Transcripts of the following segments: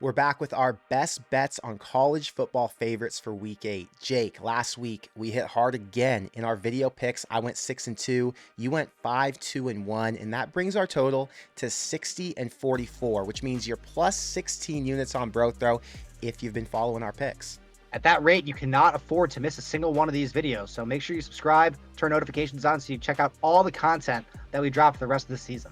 We're back with our best bets on college football favorites for week 8. Jake, last week we hit hard again in our video picks. I went 6-2, you went 5-2-1, and that brings our total to 60-44, which means you're plus 16 units on BroThrow if you've been following our picks. At that rate, you cannot afford to miss a single one of these videos. So make sure you subscribe, turn notifications on so you check out all the content that we drop for the rest of the season.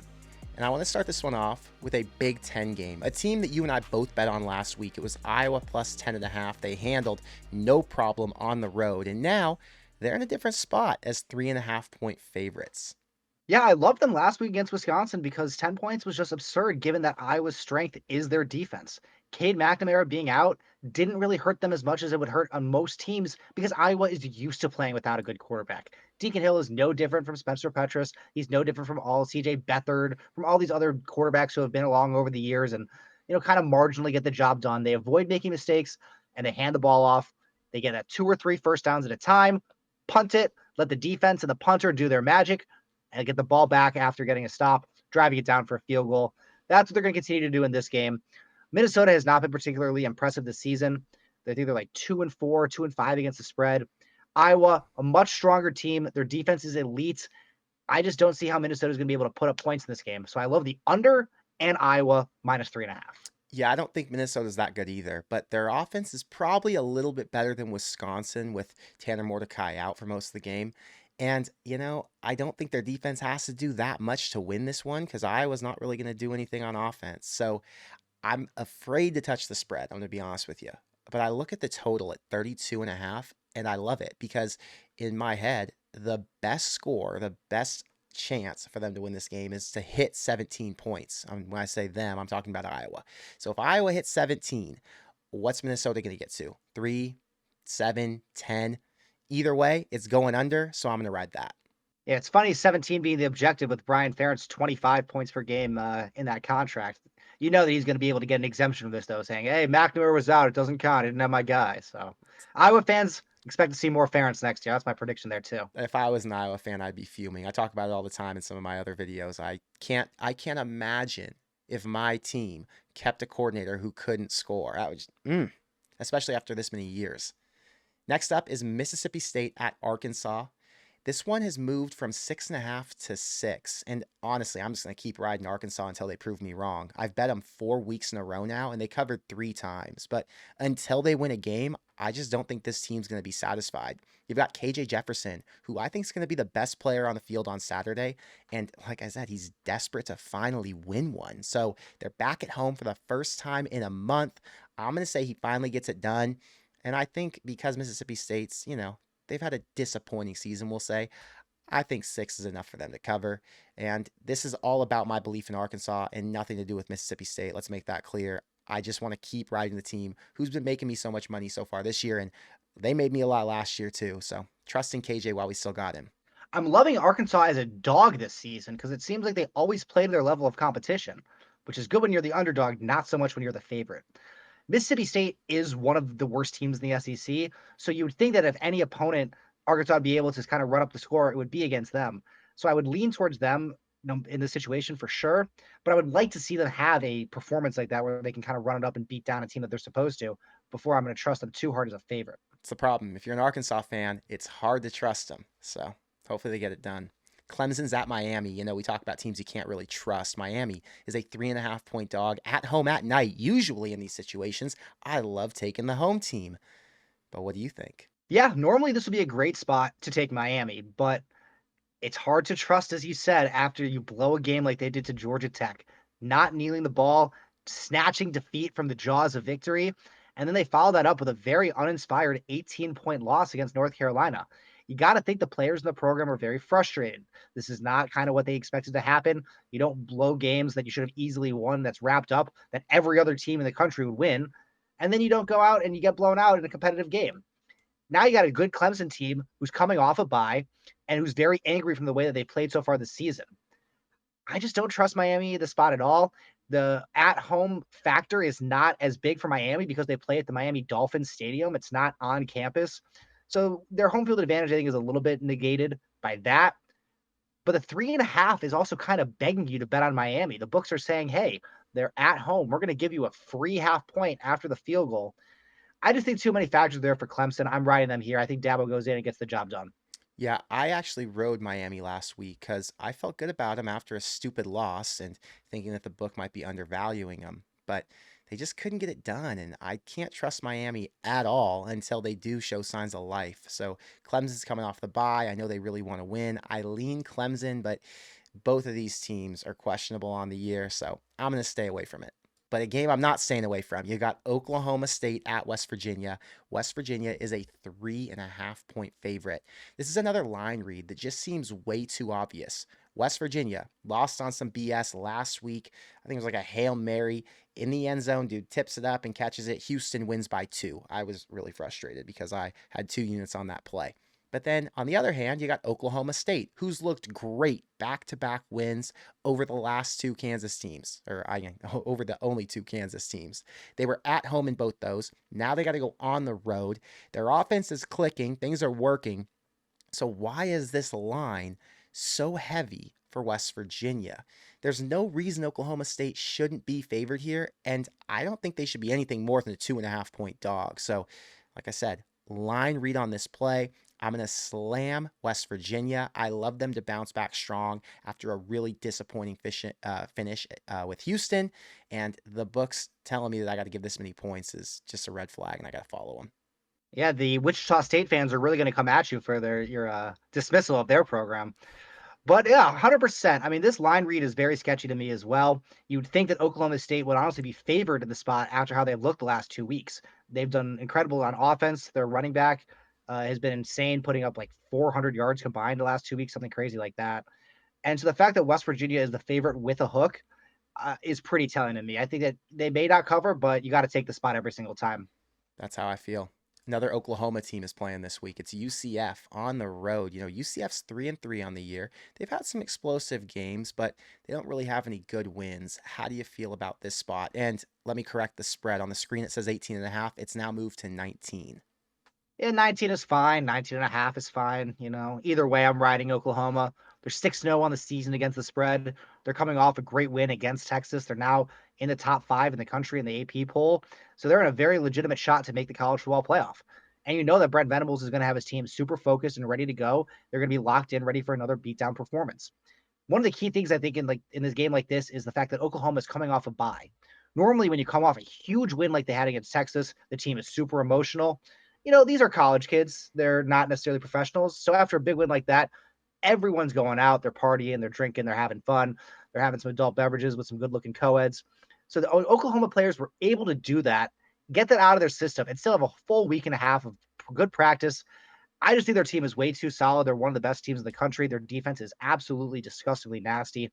And I want to start this one off with a Big Ten game, a team that you and I both bet on last week. It was Iowa plus 10.5. They handled no problem on the road, and now they're in a different spot as 3.5-point favorites. Yeah, I loved them last week against Wisconsin because 10 points was just absurd given that Iowa's strength is their defense. Cade McNamara being out didn't really hurt them as much as it would hurt on most teams because Iowa is used to playing without a good quarterback. Deacon Hill is no different from Spencer Petras. He's no different from all CJ Beathard, from all these other quarterbacks who have been along over the years and, kind of marginally get the job done. They avoid making mistakes and they hand the ball off. They get 2 or 3 first downs at a time, punt it, let the defense and the punter do their magic, and get the ball back after getting a stop, driving it down for a field goal. That's what they're going to continue to do in this game. Minnesota has not been particularly impressive this season. They're either like 2-4, 2-5 against the spread. Iowa, a much stronger team. Their defense is elite. I just don't see how Minnesota is going to be able to put up points in this game. So I love the under and Iowa minus 3.5. Yeah, I don't think Minnesota's that good either, but their offense is probably a little bit better than Wisconsin with Tanner Mordecai out for most of the game. And, I don't think their defense has to do that much to win this one because Iowa's not really going to do anything on offense. So I'm afraid to touch the spread, I'm going to be honest with you. But I look at the total at 32.5, and I love it because in my head, the best score, the best chance for them to win this game is to hit 17 points. When I say them, I'm talking about Iowa. So if Iowa hits 17, what's Minnesota going to get to? 3, 7, 10? Either way, it's going under, so I'm going to ride that. Yeah, it's funny 17 being the objective with Brian Ferentz 25 points per game in that contract. You know that he's going to be able to get an exemption from this, though, saying, hey, McNamara was out. It doesn't count. I didn't have my guy. So Iowa fans expect to see more Ferentz next year. That's my prediction there, too. If I was an Iowa fan, I'd be fuming. I talk about it all the time in some of my other videos. I can't imagine if my team kept a coordinator who couldn't score. That was, especially after this many years. Next up is Mississippi State at Arkansas. This one has moved from 6.5 to 6. And honestly, I'm just going to keep riding Arkansas until they prove me wrong. I've bet them 4 weeks in a row now, and they covered 3 times. But until they win a game, I just don't think this team's going to be satisfied. You've got KJ Jefferson, who I think is going to be the best player on the field on Saturday. And like I said, he's desperate to finally win one. So they're back at home for the first time in a month. I'm going to say he finally gets it done. And I think because Mississippi State's, they've had a disappointing season, we'll say, I think 6 is enough for them to cover. And this is all about my belief in Arkansas and nothing to do with Mississippi State. Let's make that clear. I just want to keep riding the team who's been making me so much money so far this year. And they made me a lot last year too. So trusting KJ while we still got him. I'm loving Arkansas as a dog this season because it seems like they always play to their level of competition, which is good when you're the underdog, not so much when you're the favorite. Mississippi State is one of the worst teams in the SEC, so you would think that if any opponent Arkansas would be able to kind of run up the score, it would be against them. So I would lean towards them in this situation for sure, but I would like to see them have a performance like that where they can kind of run it up and beat down a team that they're supposed to before I'm going to trust them too hard as a favorite. It's the problem. If you're an Arkansas fan, it's hard to trust them. So hopefully they get it done. Clemson's at Miami. We talk about teams you can't really trust. Miami is a 3.5-point dog at home at night. Usually in these situations, I love taking the home team. But what do you think? Yeah, normally this would be a great spot to take Miami, but it's hard to trust, as you said, after you blow a game like they did to Georgia Tech, not kneeling the ball, snatching defeat from the jaws of victory. And then they follow that up with a very uninspired 18-point loss against North Carolina. You got to think the players in the program are very frustrated. This is not kind of what they expected to happen. You don't blow games that you should have easily won that's wrapped up that every other team in the country would win. And then you don't go out and you get blown out in a competitive game. Now you got a good Clemson team who's coming off a bye and who's very angry from the way that they played so far this season. I just don't trust Miami the spot at all. The at-home factor is not as big for Miami because they play at the Miami Dolphins Stadium. It's not on campus. So their home field advantage, I think, is a little bit negated by that. But the 3.5 is also kind of begging you to bet on Miami. The books are saying, hey, They're at home. We're going to give you a free half point after the field goal. I just think too many factors there for Clemson. I'm riding them here. I think Dabo goes in and gets the job done. Yeah, I actually rode Miami last week because I felt good about them after a stupid loss and thinking that the book might be undervaluing them. But they just couldn't get it done, and I can't trust Miami at all until they do show signs of life. So Clemson's coming off the bye. I know they really want to win. I lean Clemson, but both of these teams are questionable on the year, so I'm going to stay away from it. But a game I'm not staying away from, you got Oklahoma State at West Virginia. West Virginia is a 3.5 point favorite. This is another line read that just seems way too obvious. West Virginia lost on some BS last week. I think it was like a Hail Mary in the end zone. Dude tips it up and catches it. Houston wins by 2. I was really frustrated because I had 2 units on that play. But then on the other hand, you got Oklahoma State, who's looked great back-to-back wins over the last 2 Kansas teams, or over the only 2 Kansas teams. They were at home in both those. Now they got to go on the road. Their offense is clicking. Things are working. So why is this line so heavy for West Virginia? There's no reason Oklahoma State shouldn't be favored here, and I don't think they should be anything more than a 2.5 point dog. So, like I said, line read on this play. I'm going to slam West Virginia. I love them to bounce back strong after a really disappointing finish with Houston. And the book's telling me that I got to give this many points is just a red flag, and I got to follow them. Yeah, the Wichita State fans are really going to come at you for your dismissal of their program. But yeah, 100%. I mean, this line read is very sketchy to me as well. You'd think that Oklahoma State would honestly be favored in the spot after how they've looked the last 2 weeks. They've done incredible on offense. Their running back has been insane, putting up like 400 yards combined the last 2 weeks, something crazy like that. And so the fact that West Virginia is the favorite with a hook is pretty telling to me. I think that they may not cover, but you got to take the spot every single time. That's how I feel. Another Oklahoma team is playing this week. It's UCF on the road. UCF's 3-3 on the year. They've had some explosive games, but they don't really have any good wins. How do you feel about this spot? And let me correct the spread. On the screen, it says 18.5. It's now moved to 19. Yeah, 19 is fine. 19 and a half is fine. Either way, I'm riding Oklahoma. They're 6-0 on the season against the spread. They're coming off a great win against Texas. They're now in the top 5 in the country in the AP poll. So they're in a very legitimate shot to make the college football playoff. And you know that Brent Venables is going to have his team super focused and ready to go. They're going to be locked in, ready for another beatdown performance. One of the key things I think in this game like this is the fact that Oklahoma is coming off a bye. Normally, when you come off a huge win like they had against Texas, the team is super emotional. These are college kids. They're not necessarily professionals. So after a big win like that, everyone's going out. They're partying, they're drinking, they're having fun. They're having some adult beverages with some good looking co-eds. So the Oklahoma players were able to do that, get that out of their system, and still have a full week and a half of good practice. I just think their team is way too solid. They're one of the best teams in the country. Their defense is absolutely disgustingly nasty.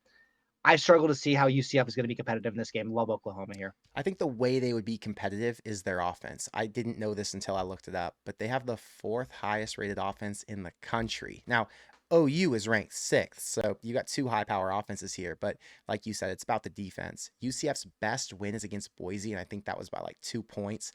I struggle to see how UCF is going to be competitive in this game. Love Oklahoma here. I think the way they would be competitive is their offense. I didn't know this until I looked it up, but they have the 4th highest rated offense in the country. Now, OU is ranked 6th, so you got 2 high power offenses here. But like you said, it's about the defense. UCF's best win is against Boise, and I think that was by like 2 points.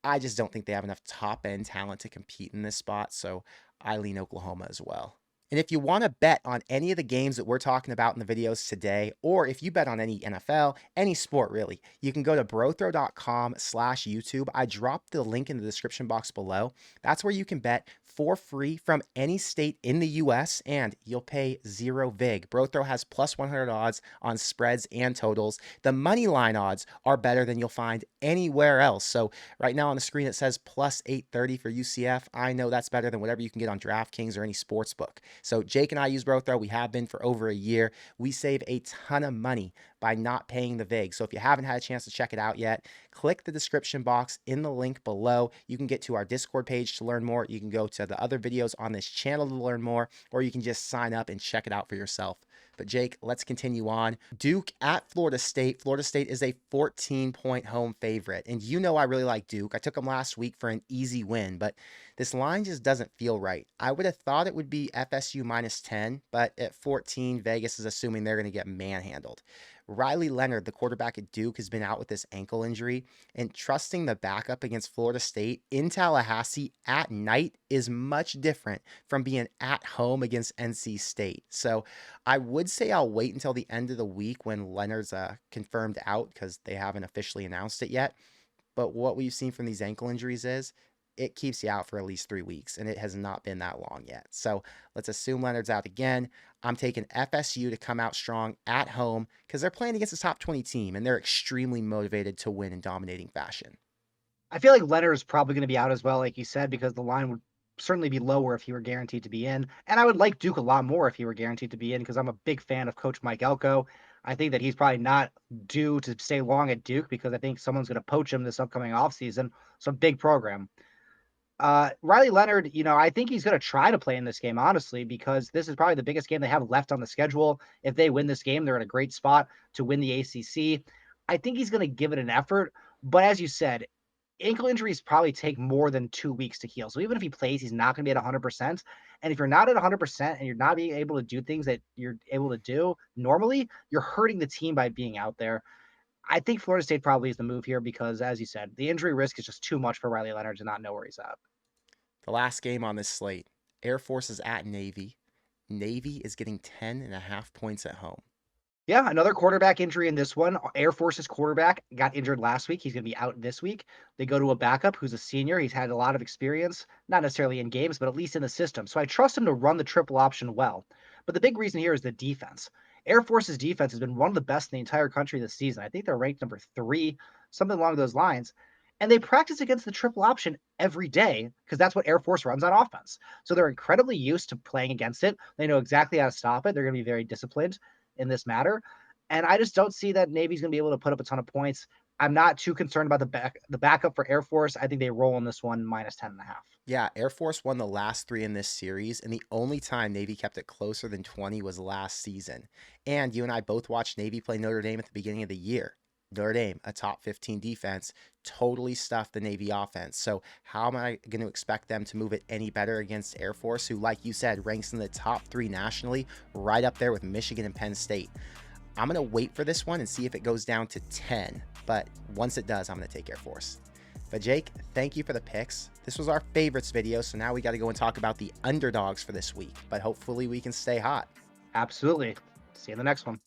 I just don't think they have enough top end talent to compete in this spot, so I lean Oklahoma as well. And if you want to bet on any of the games that we're talking about in the videos today, or if you bet on any NFL, any sport really, you can go to brothrow.com/YouTube. I dropped the link in the description box below. That's where you can bet for free from any state in the US, and you'll pay 0 vig. BroThrow has plus 100 odds on spreads and totals. The money line odds are better than you'll find anywhere else. So right now on the screen it says plus 830 for UCF. I know that's better than whatever you can get on DraftKings or any sports book. So Jake and I use BroThrow. We have been for over a year. We save a ton of money by not paying the VIG. So if you haven't had a chance to check it out yet, click the description box in the link below. You can get to our Discord page to learn more. You can go to the other videos on this channel to learn more, or you can just sign up and check it out for yourself. But Jake, let's continue on. Duke at Florida State. Florida State is a 14-point home favorite. And you know I really like Duke. I took them last week for an easy win, but this line just doesn't feel right. I would have thought it would be FSU minus 10, but at 14, Vegas is assuming they're going to get manhandled. Riley Leonard, the quarterback at Duke, has been out with this ankle injury, and trusting the backup against Florida State in Tallahassee at night is much different from being at home against NC State. So I would say I'll wait until the end of the week when Leonard's confirmed out, because they haven't officially announced it yet. But what we've seen from these ankle injuries is it keeps you out for at least 3 weeks, and it has not been that long yet. So let's assume Leonard's out again. I'm taking FSU to come out strong at home because they're playing against a top 20 team, and they're extremely motivated to win in dominating fashion. I feel like Leonard is probably going to be out as well, like you said, because the line would certainly be lower if he were guaranteed to be in. And I would like Duke a lot more if he were guaranteed to be in because I'm a big fan of Coach Mike Elko. I think that he's probably not due to stay long at Duke because I think someone's going to poach him this upcoming offseason. So big program. Riley Leonard, I think he's going to try to play in this game, honestly, because this is probably the biggest game they have left on the schedule. If they win this game, they're in a great spot to win the ACC. I think he's going to give it an effort. But as you said, ankle injuries probably take more than 2 weeks to heal. So even if he plays, he's not going to be at 100%. And if you're not at 100% and you're not being able to do things that you're able to do normally, you're hurting the team by being out there. I think Florida State probably is the move here because, as you said, the injury risk is just too much for Riley Leonard to not know where he's at. The last game on this slate, Air Force is at Navy. Navy is getting 10.5 points at home. Yeah, another quarterback injury in this one. Air Force's quarterback got injured last week. He's going to be out this week. They go to a backup who's a senior. He's had a lot of experience, not necessarily in games, but at least in the system. So I trust him to run the triple option well. But the big reason here is the defense. Air Force's defense has been one of the best in the entire country this season. I think they're ranked number 3, something along those lines. And they practice against the triple option every day because that's what Air Force runs on offense. So they're incredibly used to playing against it. They know exactly how to stop it. They're going to be very disciplined in this matter. And I just don't see that Navy's going to be able to put up a ton of points. I'm not too concerned about the backup for Air Force. I think they roll in this one minus 10.5. Yeah, Air Force won the last 3 in this series, and the only time Navy kept it closer than 20 was last season. And you and I both watched Navy play Notre Dame at the beginning of the year. Notre Dame, a top 15 defense, totally stuffed the Navy offense. So how am I going to expect them to move it any better against Air Force, who, like you said, ranks in the top 3 nationally, right up there with Michigan and Penn State? I'm going to wait for this one and see if it goes down to 10. But once it does, I'm going to take Air Force. But Jake, thank you for the picks. This was our favorites video, so now we got to go and talk about the underdogs for this week. But hopefully we can stay hot. Absolutely. See you in the next one.